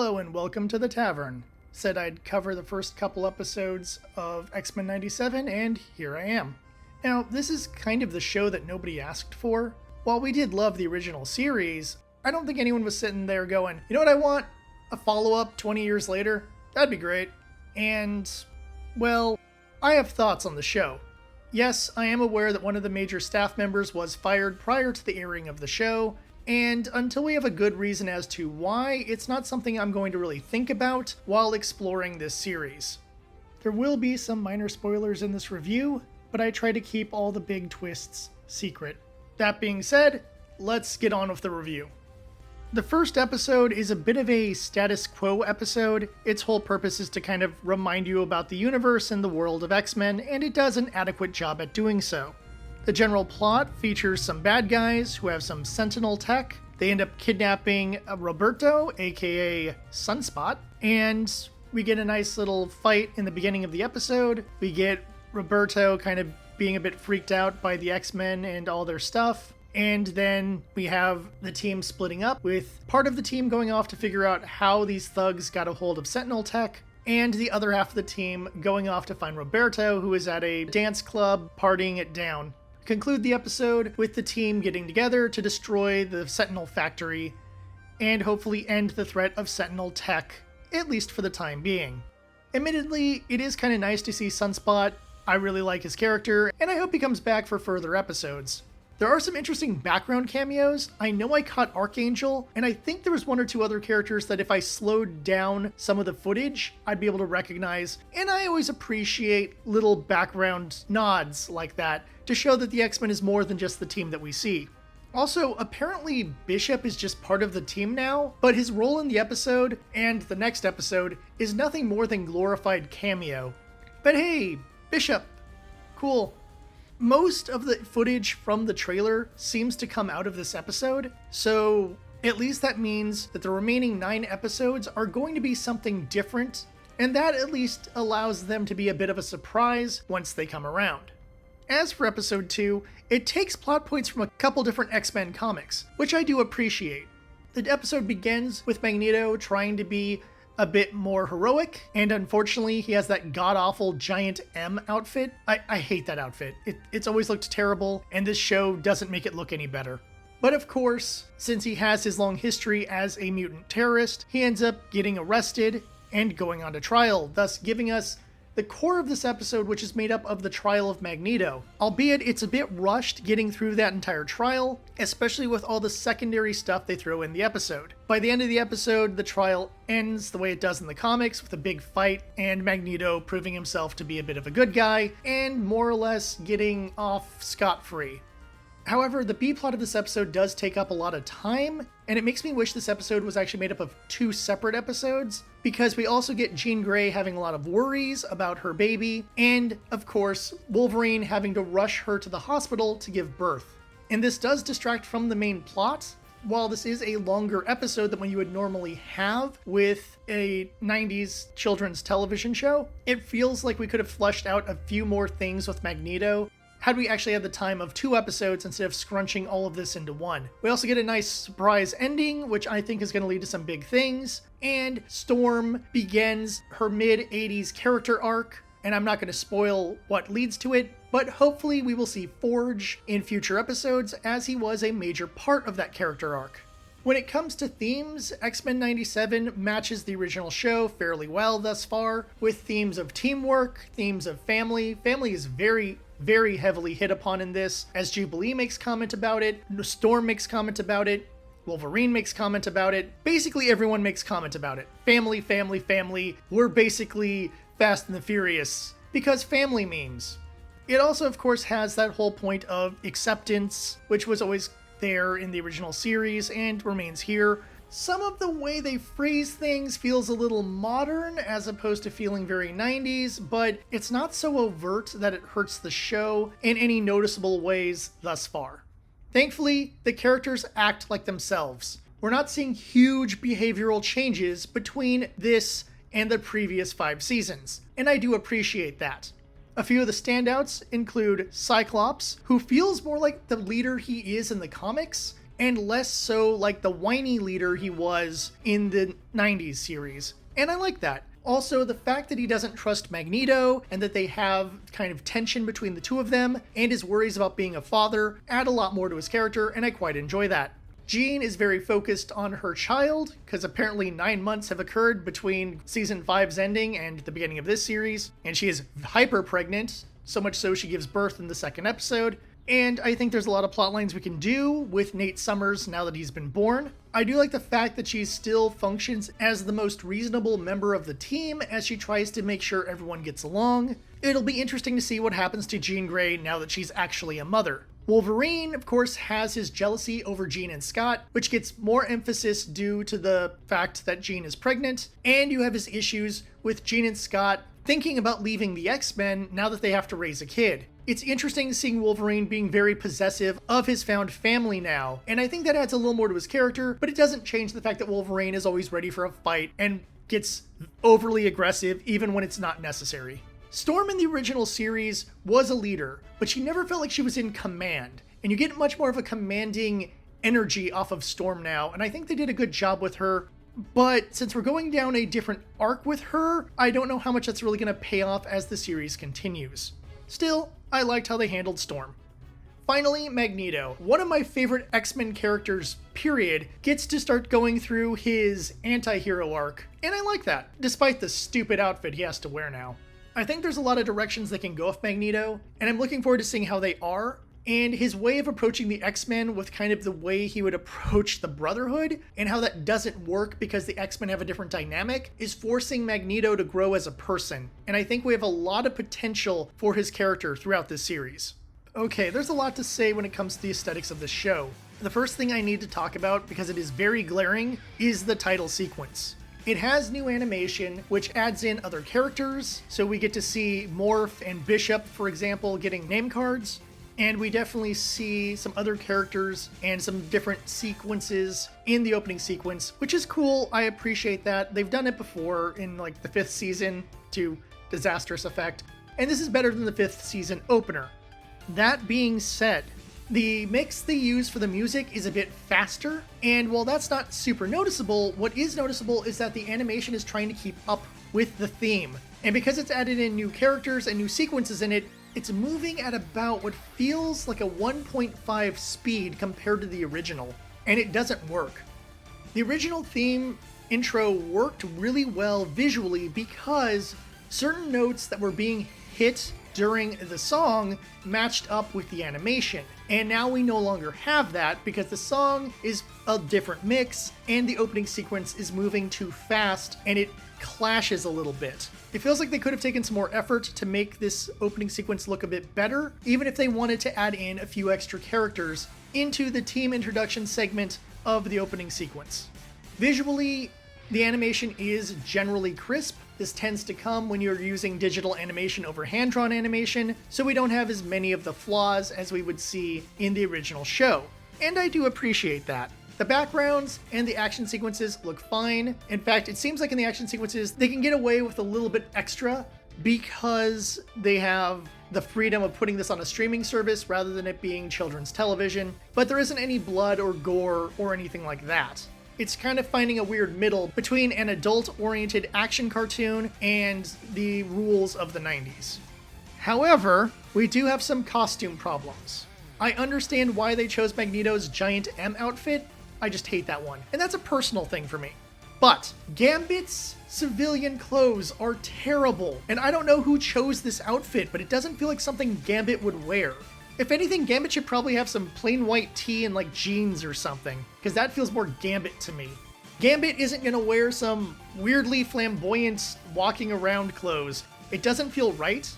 Hello and welcome to the tavern. Said I'd cover the first couple episodes of X-Men 97, and here I am. Now, this is kind of the show that nobody asked for. While we did love the original series, I don't think anyone was sitting there going, you know what I want? A follow-up 20 years later? That'd be great. And, well, I have thoughts on the show. Yes, I am aware that one of the major staff members was fired prior to the airing of the show, and until we have a good reason as to why, it's not something I'm going to really think about while exploring this series. There will be some minor spoilers in this review, but I try to keep all the big twists secret. That being said, let's get on with the review. The first episode is a bit of a status quo episode. Its whole purpose is to kind of remind you about the universe and the world of X-Men, and it does an adequate job at doing so. The general plot features some bad guys who have some Sentinel tech. They end up kidnapping Roberto, aka Sunspot, and we get a nice little fight in the beginning of the episode. We get Roberto kind of being a bit freaked out by the X-Men and all their stuff. And then we have the team splitting up, with part of the team going off to figure out how these thugs got a hold of Sentinel tech, and the other half of the team going off to find Roberto, who is at a dance club partying it down. Conclude the episode with the team getting together to destroy the Sentinel factory and hopefully end the threat of Sentinel tech, at least for the time being. Admittedly, it is kind of nice to see Sunspot. I really like his character, and I hope he comes back for further episodes. There are some interesting background cameos. I know I caught Archangel, and I think there was one or two other characters that if I slowed down some of the footage, I'd be able to recognize, and I always appreciate little background nods like that to show that the X-Men is more than just the team that we see. Also, apparently Bishop is just part of the team now, but his role in the episode, and the next episode, is nothing more than glorified cameo. But hey, Bishop, cool. Most of the footage from the trailer seems to come out of this episode, so at least that means that the remaining 9 episodes are going to be something different, and that at least allows them to be a bit of a surprise once they come around. As for episode 2, it takes plot points from a couple different X-Men comics, which I do appreciate. The episode begins with Magneto trying to be a bit more heroic, and unfortunately he has that god-awful giant M outfit. I hate that outfit. It's always looked terrible, and this show doesn't make it look any better. But of course, since he has his long history as a mutant terrorist, he ends up getting arrested and going on to trial, thus giving us the core of this episode, which is made up of the trial of Magneto. Albeit it's a bit rushed getting through that entire trial, especially with all the secondary stuff they throw in the episode. By the end of the episode, the trial ends the way it does in the comics, with a big fight and Magneto proving himself to be a bit of a good guy and more or less getting off scot-free. However, the B-plot of this episode does take up a lot of time, and it makes me wish this episode was actually made up of 2 separate episodes, because we also get Jean Grey having a lot of worries about her baby, and, of course, Wolverine having to rush her to the hospital to give birth. And this does distract from the main plot. While this is a longer episode than what you would normally have with a 90s children's television show, it feels like we could have fleshed out a few more things with Magneto had we actually had the time of 2 episodes instead of scrunching all of this into one. We also get a nice surprise ending, which I think is going to lead to some big things, and Storm begins her mid-80s character arc, and I'm not going to spoil what leads to it, but hopefully we will see Forge in future episodes, as he was a major part of that character arc. When it comes to themes, X-Men 97 matches the original show fairly well thus far, with themes of teamwork, themes of family. Family is very heavily hit upon in this, as Jubilee makes comment about it, Storm makes comment about it, Wolverine makes comment about it, basically everyone makes comment about it. Family, family, family, we're basically Fast and the Furious, because family memes. It also, of course, has that whole point of acceptance, which was always there in the original series and remains here. Some of the way they phrase things feels a little modern as opposed to feeling very 90s, but it's not so overt that it hurts the show in any noticeable ways thus far. Thankfully, the characters act like themselves. We're not seeing huge behavioral changes between this and the previous 5 seasons, and I do appreciate that. A few of the standouts include Cyclops, who feels more like the leader he is in the comics, and less so like the whiny leader he was in the 90s series. And I like that. Also, the fact that he doesn't trust Magneto and that they have kind of tension between the two of them and his worries about being a father add a lot more to his character, and I quite enjoy that. Jean is very focused on her child, because apparently 9 months have occurred between season 5's ending and the beginning of this series, and she is hyper pregnant, so much so she gives birth in the second episode. And I think there's a lot of plot lines we can do with Nate Summers now that he's been born. I do like the fact that she still functions as the most reasonable member of the team as she tries to make sure everyone gets along. It'll be interesting to see what happens to Jean Grey now that she's actually a mother. Wolverine, of course, has his jealousy over Jean and Scott, which gets more emphasis due to the fact that Jean is pregnant, and you have his issues with Jean and Scott thinking about leaving the X-Men now that they have to raise a kid. It's interesting seeing Wolverine being very possessive of his found family now, and I think that adds a little more to his character, but it doesn't change the fact that Wolverine is always ready for a fight and gets overly aggressive even when it's not necessary. Storm in the original series was a leader, but she never felt like she was in command, and you get much more of a commanding energy off of Storm now, and I think they did a good job with her. But since we're going down a different arc with her, I don't know how much that's really going to pay off as the series continues. Still, I liked how they handled Storm. Finally, Magneto, one of my favorite X-Men characters, period, gets to start going through his anti-hero arc, and I like that, despite the stupid outfit he has to wear now. I think there's a lot of directions they can go with Magneto, and I'm looking forward to seeing how they are, and his way of approaching the X-Men with kind of the way he would approach the Brotherhood, and how that doesn't work because the X-Men have a different dynamic, is forcing Magneto to grow as a person, and I think we have a lot of potential for his character throughout this series. Okay, there's a lot to say when it comes to the aesthetics of the show. The first thing I need to talk about, because it is very glaring, is the title sequence. It has new animation, which adds in other characters, so we get to see Morph and Bishop, for example, getting name cards. And we definitely see some other characters and some different sequences in the opening sequence, which is cool. I appreciate that. They've done it before in like the 5th season to disastrous effect, and this is better than the 5th season opener. That being said, the mix they use for the music is a bit faster, and while that's not super noticeable, what is noticeable is that the animation is trying to keep up with the theme. And because it's added in new characters and new sequences in it, it's moving at about what feels like a 1.5 speed compared to the original, and it doesn't work. The original theme intro worked really well visually because certain notes that were being hit during the song matched up with the animation, and now we no longer have that because the song is a different mix and the opening sequence is moving too fast and it clashes a little bit. It feels like they could have taken some more effort to make this opening sequence look a bit better, even if they wanted to add in a few extra characters into the team introduction segment of the opening sequence. Visually, the animation is generally crisp. This tends to come when you're using digital animation over hand-drawn animation, so we don't have as many of the flaws as we would see in the original show. And I do appreciate that. The backgrounds and the action sequences look fine. In fact, it seems like in the action sequences, they can get away with a little bit extra because they have the freedom of putting this on a streaming service rather than it being children's television, but there isn't any blood or gore or anything like that. It's kind of finding a weird middle between an adult-oriented action cartoon and the rules of the 90s. However, we do have some costume problems. I understand why they chose Magneto's Giant M outfit, I just hate that one, and that's a personal thing for me. But Gambit's civilian clothes are terrible, and I don't know who chose this outfit, but it doesn't feel like something Gambit would wear. If anything, Gambit should probably have some plain white tee and like jeans or something, because that feels more Gambit to me. Gambit isn't going to wear some weirdly flamboyant walking around clothes. It doesn't feel right.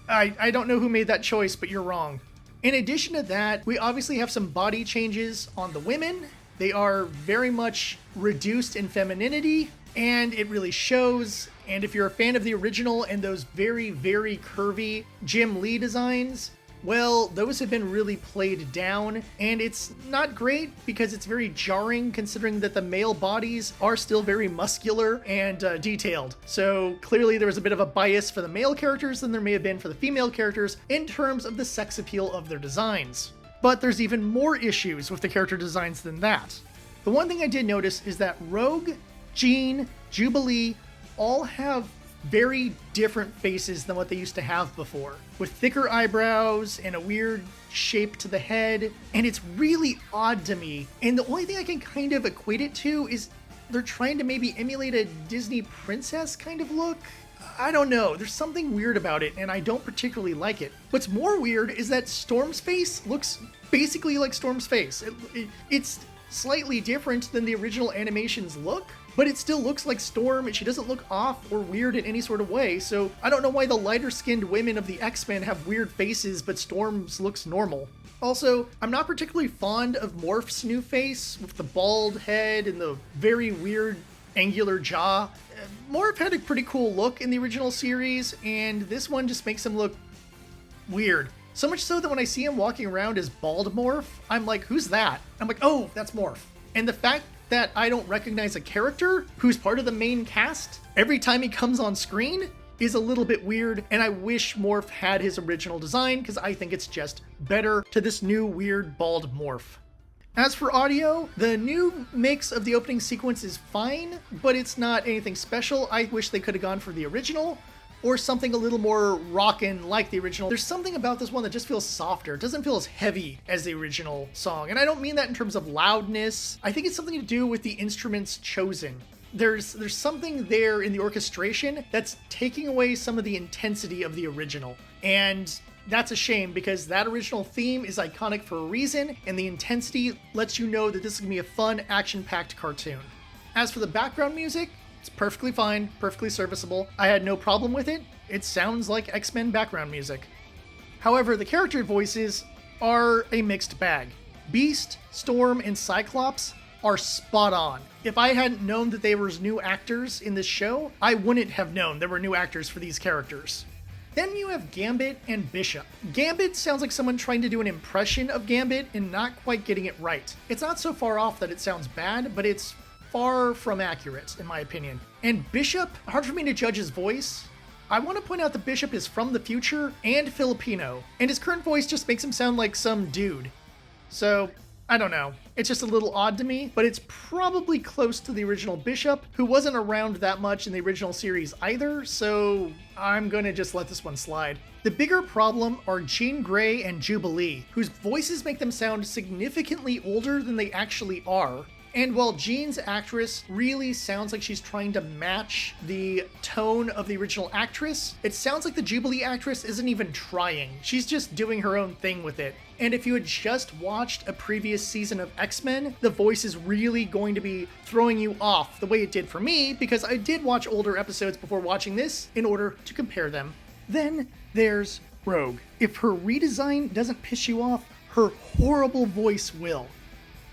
I don't know who made that choice, but you're wrong. In addition to that, we obviously have some body changes on the women. They are very much reduced in femininity, and it really shows. And if you're a fan of the original and those very, very curvy Jim Lee designs, well, those have been really played down, and it's not great because it's very jarring considering that the male bodies are still very muscular and detailed. So clearly there was a bit of a bias for the male characters than there may have been for the female characters in terms of the sex appeal of their designs. But there's even more issues with the character designs than that. The one thing I did notice is that Rogue, Jean, Jubilee all have very different faces than what they used to have before, with thicker eyebrows and a weird shape to the head, and it's really odd to me. And the only thing I can kind of equate it to is they're trying to maybe emulate a Disney princess kind of look. I don't know, there's something weird about it, and I don't particularly like it. What's more weird is that Storm's face looks basically like Storm's face. It's slightly different than the original animation's look, but it still looks like Storm, and she doesn't look off or weird in any sort of way, so I don't know why the lighter-skinned women of the X-Men have weird faces, but Storm's looks normal. Also, I'm not particularly fond of Morph's new face, with the bald head and the very weird angular jaw. Morph had a pretty cool look in the original series, and this one just makes him look weird. So much so that when I see him walking around as Bald Morph, I'm like, who's that? I'm like, oh, that's Morph. And the fact that I don't recognize a character who's part of the main cast every time he comes on screen is a little bit weird, and I wish Morph had his original design because I think it's just better to this new weird bald Morph. As for audio, the new mix of the opening sequence is fine, but it's not anything special. I wish they could have gone for the original, or something a little more rockin' like the original. There's something about this one that just feels softer. It doesn't feel as heavy as the original song, and I don't mean that in terms of loudness. I think it's something to do with the instruments chosen. There's something there in the orchestration that's taking away some of the intensity of the original, and that's a shame because that original theme is iconic for a reason, and the intensity lets you know that this is gonna be a fun, action-packed cartoon. As for the background music, it's perfectly fine, perfectly serviceable. I had no problem with it. It sounds like X-Men background music. However, the character voices are a mixed bag. Beast, Storm, and Cyclops are spot on. If I hadn't known that they were new actors in this show, I wouldn't have known there were new actors for these characters. Then you have Gambit and Bishop. Gambit sounds like someone trying to do an impression of Gambit and not quite getting it right. It's not so far off that it sounds bad, but it's far from accurate, in my opinion. And Bishop, hard for me to judge his voice. I want to point out that Bishop is from the future and Filipino, and his current voice just makes him sound like some dude. So, I don't know. It's just a little odd to me, but it's probably close to the original Bishop, who wasn't around that much in the original series either, so I'm gonna just let this one slide. The bigger problem are Jean Grey and Jubilee, whose voices make them sound significantly older than they actually are. And while Jean's actress really sounds like she's trying to match the tone of the original actress, it sounds like the Jubilee actress isn't even trying. She's just doing her own thing with it. And if you had just watched a previous season of X-Men, the voice is really going to be throwing you off the way it did for me, because I did watch older episodes before watching this in order to compare them. Then there's Rogue. If her redesign doesn't piss you off, her horrible voice will.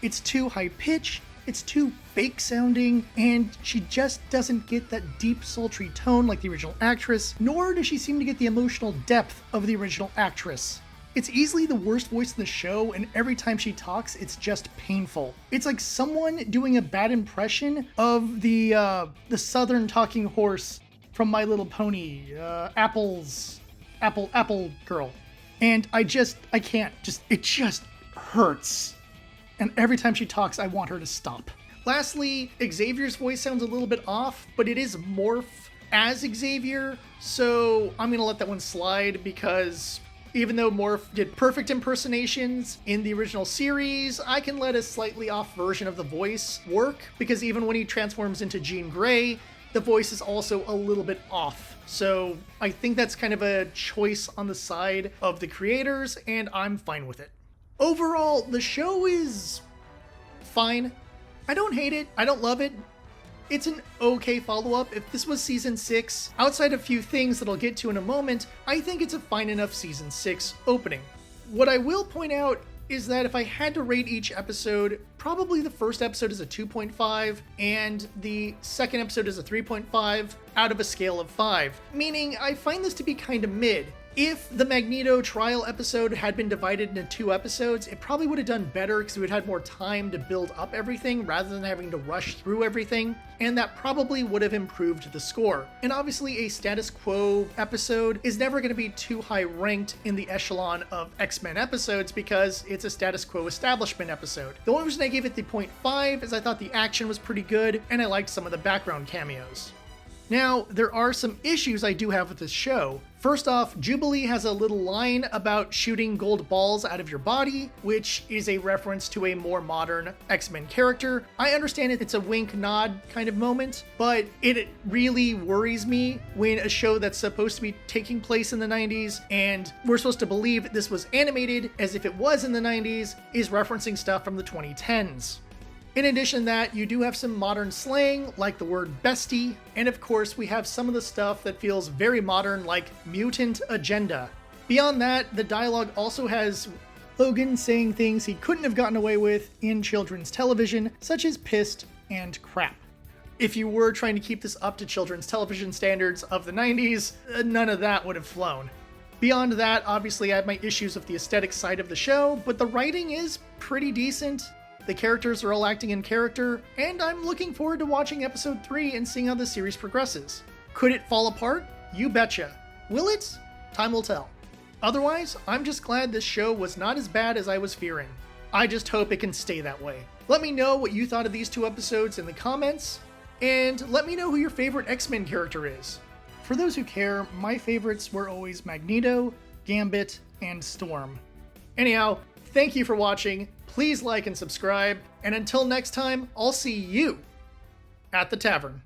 It's too high-pitched, it's too fake-sounding, and she just doesn't get that deep, sultry tone like the original actress, nor does she seem to get the emotional depth of the original actress. It's easily the worst voice in the show, and every time she talks, it's just painful. It's like someone doing a bad impression of the southern talking horse from My Little Pony, Apple Girl. And I can't, it just hurts. And every time she talks, I want her to stop. Lastly, Xavier's voice sounds a little bit off, but it is Morph as Xavier, so I'm gonna let that one slide because even though Morph did perfect impersonations in the original series, I can let a slightly off version of the voice work because even when he transforms into Jean Grey, the voice is also a little bit off. So I think that's kind of a choice on the side of the creators, and I'm fine with it. Overall, the show is fine. I don't hate it. I don't love it. It's an okay follow-up. If this was season 6, outside a few things that I'll get to in a moment, I think it's a fine enough season 6 opening. What I will point out is that if I had to rate each episode, probably the first episode is a 2.5 and the second episode is a 3.5 out of a scale of 5, meaning I find this to be kind of mid. If the Magneto trial episode had been divided into 2 episodes, it probably would have done better because we would have had more time to build up everything rather than having to rush through everything, and that probably would have improved the score. And obviously a status quo episode is never going to be too high ranked in the echelon of X-Men episodes because it's a status quo establishment episode. The only reason I gave it the 0.5 is I thought the action was pretty good and I liked some of the background cameos. Now, there are some issues I do have with this show. First off, Jubilee has a little line about shooting gold balls out of your body, which is a reference to a more modern X-Men character. I understand it's a wink-nod kind of moment, but it really worries me when a show that's supposed to be taking place in the 90s, and we're supposed to believe this was animated as if it was in the 90s, is referencing stuff from the 2010s. In addition to that, you do have some modern slang, like the word bestie, and of course we have some of the stuff that feels very modern, like mutant agenda. Beyond that, the dialogue also has Logan saying things he couldn't have gotten away with in children's television, such as pissed and crap. If you were trying to keep this up to children's television standards of the 90s, none of that would have flown. Beyond that, obviously I have my issues with the aesthetic side of the show, but the writing is pretty decent. The characters are all acting in character, and I'm looking forward to watching episode 3 and seeing how the series progresses. Could it fall apart? You betcha. Will it? Time will tell. Otherwise, I'm just glad this show was not as bad as I was fearing. I just hope it can stay that way. Let me know what you thought of these 2 episodes in the comments, and let me know who your favorite X-Men character is. For those who care, my favorites were always Magneto, Gambit, and Storm. Anyhow, thank you for watching. Please like and subscribe, and until next time, I'll see you at the tavern.